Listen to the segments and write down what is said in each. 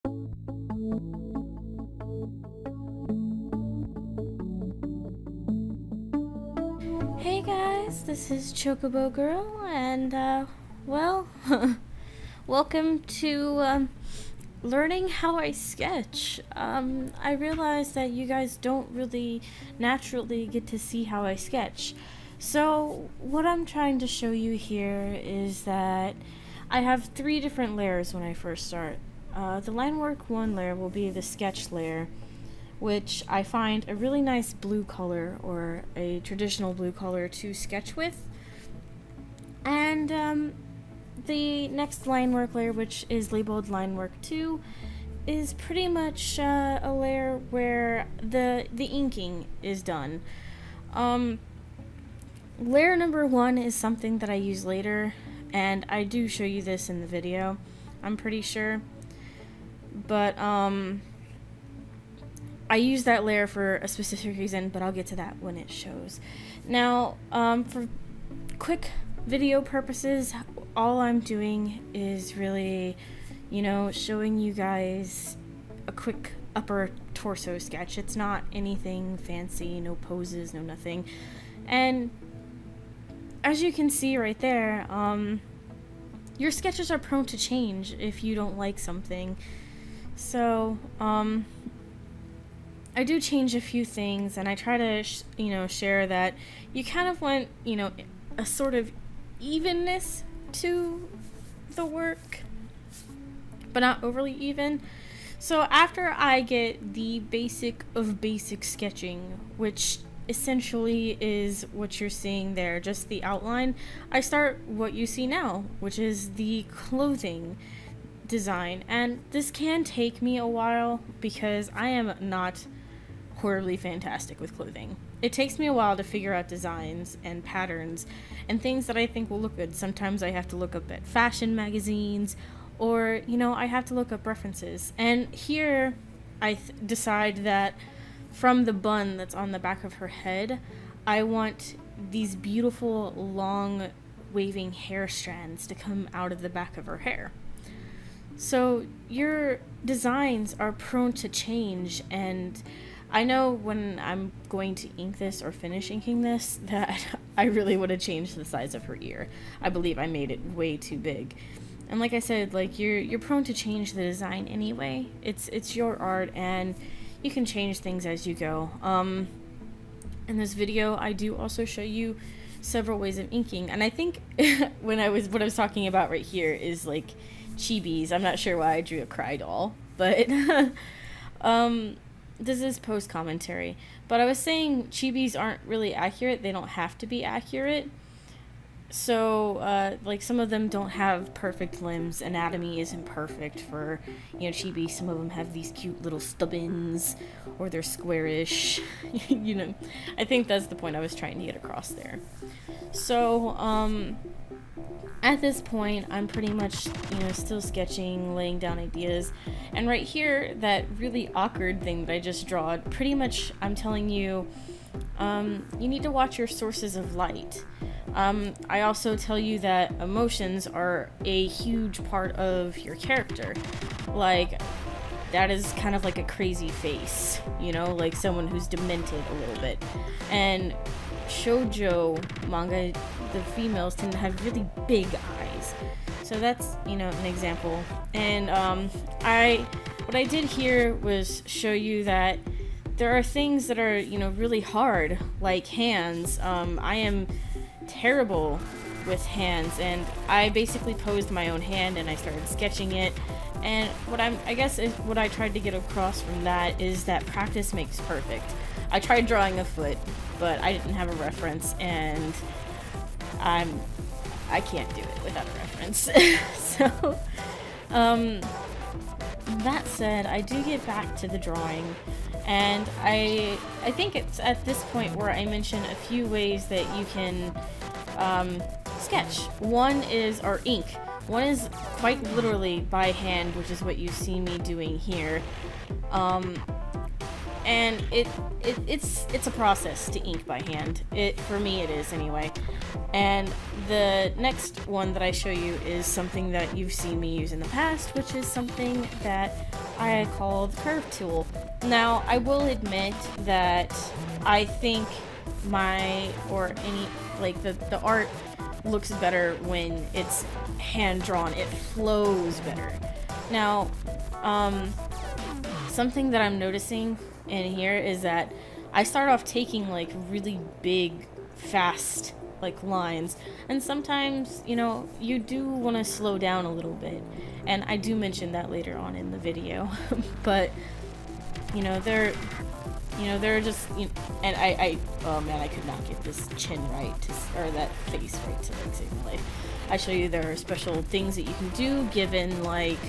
Hey guys, this is Chocobo Girl, and well, welcome to learning how I sketch. I realize that you guys don't really naturally get to see how I sketch. So what I'm trying to show you here is that I have 3 different layers when I first start. The line work 1 layer will be the sketch layer, which I find a really nice blue color, or a traditional blue color, to sketch with. And the next line work layer, which is labeled line work 2, is pretty much a layer where the inking is done. Layer number 1 is something that I use later, and I do show you this in the video, I'm pretty sure. But I use that layer for a specific reason, but I'll get to that when it shows. Now, for quick video purposes, all I'm doing is really, showing you guys a quick upper torso sketch. It's not anything fancy, no poses, no nothing. And as you can see right there, your sketches are prone to change if you don't like something. So, I do change a few things, and I try to, share that you kind of want, a sort of evenness to the work, but not overly even. So after I get the basic of basic sketching, which essentially is what you're seeing there, just the outline, I start what you see now, which is the clothing design. And this can take me a while because I am not horribly fantastic with clothing. It takes me a while to figure out designs and patterns and things that I think will look good. Sometimes I have to look up at fashion magazines, or I have to look up references. And here I decide that from the bun that's on the back of her head, I want these beautiful long waving hair strands to come out of the back of her hair. So your designs are prone to change, and I know when I'm going to ink this or finish inking this that I really would have changed the size of her ear. I believe I made it way too big. And like I said, you're prone to change the design anyway. It's your art, and you can change things as you go. In this video, I do also show you several ways of inking, and I think what I was talking about right here is like chibis. I'm not sure why I drew a cry doll, but this is post commentary. But I was saying chibis aren't really accurate. They don't have to be accurate. So, some of them don't have perfect limbs. Anatomy isn't perfect for, chibi. Some of them have these cute little stubbins, or they're squarish. I think that's the point I was trying to get across there. So, at this point, I'm pretty much, still sketching, laying down ideas. And right here, that really awkward thing that I just drawed, pretty much I'm telling you, you need to watch your sources of light. I also tell you that emotions are a huge part of your character. That is kind of like a crazy face, like someone who's demented a little bit. And shoujo manga, the females tend to have really big eyes. So that's, an example. And what I did here was show you that there are things that are, really hard, like hands. I am terrible with hands, and I basically posed my own hand and I started sketching it. And what I tried to get across from that is that practice makes perfect. I tried drawing a foot, but I didn't have a reference, and I can't do it without a reference. So, that said, I do get back to the drawing, and I think it's at this point where I mention a few ways that you can sketch. One is our ink. One is quite literally by hand, which is what you see me doing here. and it's a process to ink by hand. For me it is anyway. And the next one that I show you is something that you've seen me use in the past, which is something that I call the curve tool. Now, I will admit that I think the art looks better when it's hand drawn. It flows better. Now, something that I'm noticing in here is that I start off taking like really big, fast like lines, and sometimes, you know, you do want to slow down a little bit, and I do mention that later on in the video. But you know, they're just, you know, and oh man, I could not get this chin right or that face right to like save my life. I show you there are special things that you can do given like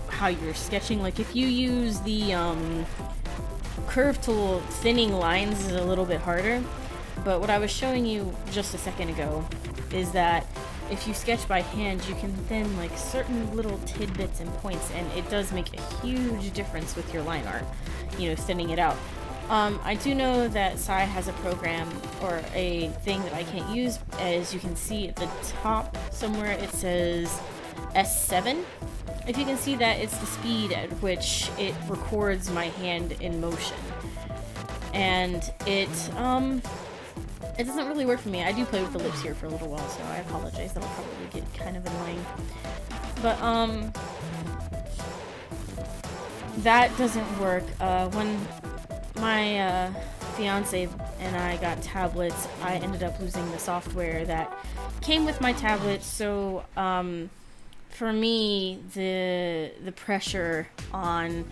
how you're sketching. Like if you use the curve tool, thinning lines is a little bit harder. But what I was showing you just a second ago is that if you sketch by hand, you can thin like certain little tidbits and points, and it does make a huge difference with your line art, you know, thinning it out. I do know that Sai has a program or a thing that I can't use. As you can see at the top somewhere, it says S7. If you can see that, it's the speed at which it records my hand in motion. And it doesn't really work for me. I do play with the lips here for a little while, so I apologize. That'll probably get kind of annoying. But, that doesn't work. When my, fiance and I got tablets, I ended up losing the software that came with my tablet, so, for me, the pressure on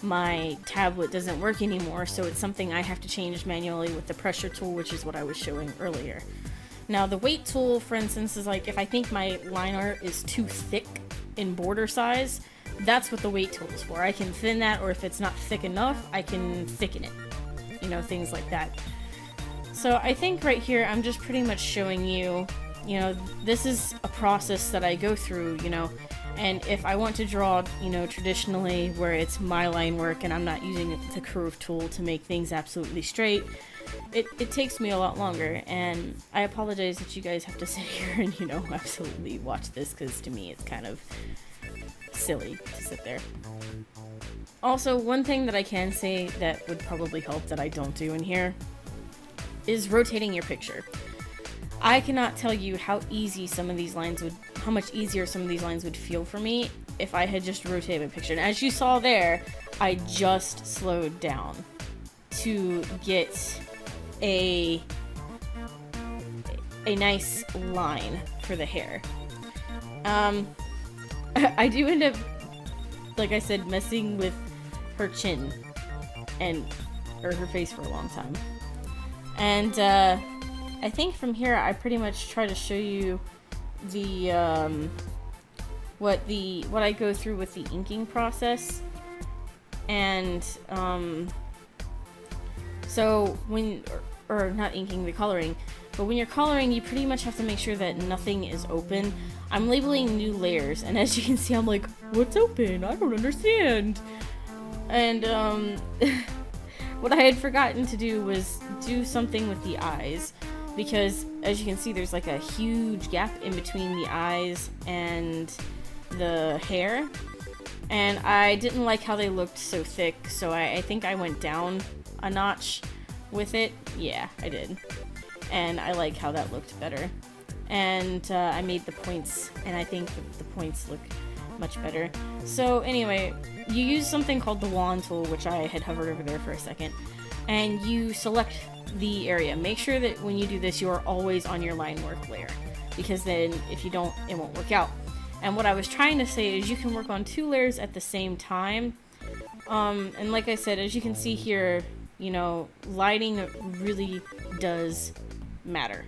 my tablet doesn't work anymore, so it's something I have to change manually with the pressure tool, which is what I was showing earlier. Now, the weight tool, for instance, is like if I think my line art is too thick in border size, that's what the weight tool is for. I can thin that, or if it's not thick enough, I can thicken it. You know, things like that. So I think right here, I'm just pretty much showing you, you know, this is a process that I go through, you know. And if I want to draw, you know, traditionally where it's my line work and I'm not using the curve tool to make things absolutely straight, it takes me a lot longer. And I apologize that you guys have to sit here and, you know, absolutely watch this, because to me it's kind of silly to sit there. Also, one thing that I can say that would probably help that I don't do in here is rotating your picture. I cannot tell you how much easier some of these lines would feel for me if I had just rotated my picture. And as you saw there, I just slowed down to get a nice line for the hair. I do end up, like I said, messing with her chin or her face for a long time. And, I think from here I pretty much try to show you the what I go through with the inking process. And so or not inking, the coloring, but when you're coloring, you pretty much have to make sure that nothing is open. I'm labeling new layers, and as you can see, I'm like, what's open? I don't understand. And what I had forgotten to do was do something with the eyes. Because, as you can see, there's like a huge gap in between the eyes and the hair. And I didn't like how they looked so thick, so I think I went down a notch with it. Yeah, I did. And I like how that looked better. And I made the points, and I think the points look much better. So anyway, you use something called the wand tool, which I had hovered over there for a second. And you select the area. Make sure that when you do this, you are always on your line work layer, because then if you don't, it won't work out. And what I was trying to say is you can work on 2 layers at the same time. And like I said, as you can see here, you know, lighting really does matter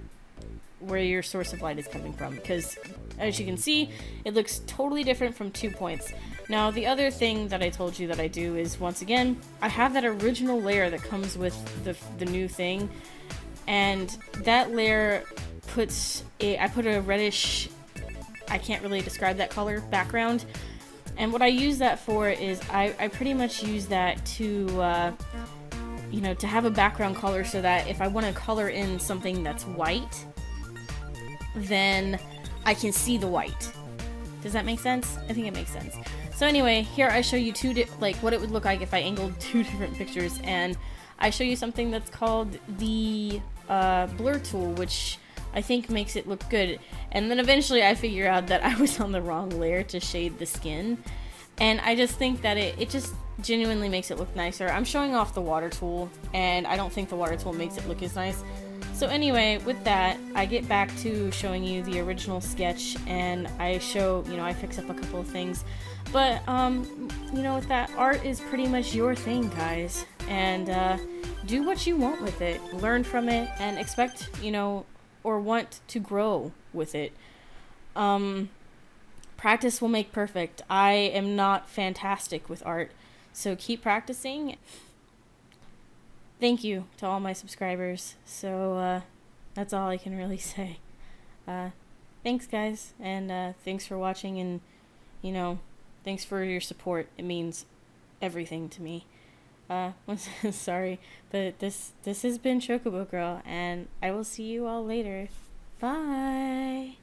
where your source of light is coming from, because as you can see, it looks totally different from 2 points. Now, the other thing that I told you that I do is, once again, I have that original layer that comes with the new thing, and that layer I put a reddish, I can't really describe that color, background. And what I use that for is I pretty much use that to you know, to have a background color so that if I want to color in something that's white, then I can see the white. Does that make sense? I think it makes sense. So anyway, here I show you like what it would look like if I angled 2 different pictures, and I show you something that's called the blur tool, which I think makes it look good. And then eventually I figure out that I was on the wrong layer to shade the skin, and I just think that it just genuinely makes it look nicer. I'm showing off the water tool, and I don't think the water tool makes it look as nice. So anyway, with that, I get back to showing you the original sketch, and I show, you know, I fix up a couple of things. But, you know, with that, art is pretty much your thing, guys. And, do what you want with it. Learn from it, and expect, you know, or want to grow with it. Practice will make perfect. I am not fantastic with art, so keep practicing. Thank you to all my subscribers. So, that's all I can really say. Thanks, guys, and thanks for watching, and, you know, thanks for your support. It means everything to me. Sorry, but this has been Chocobo Girl, and I will see you all later. Bye!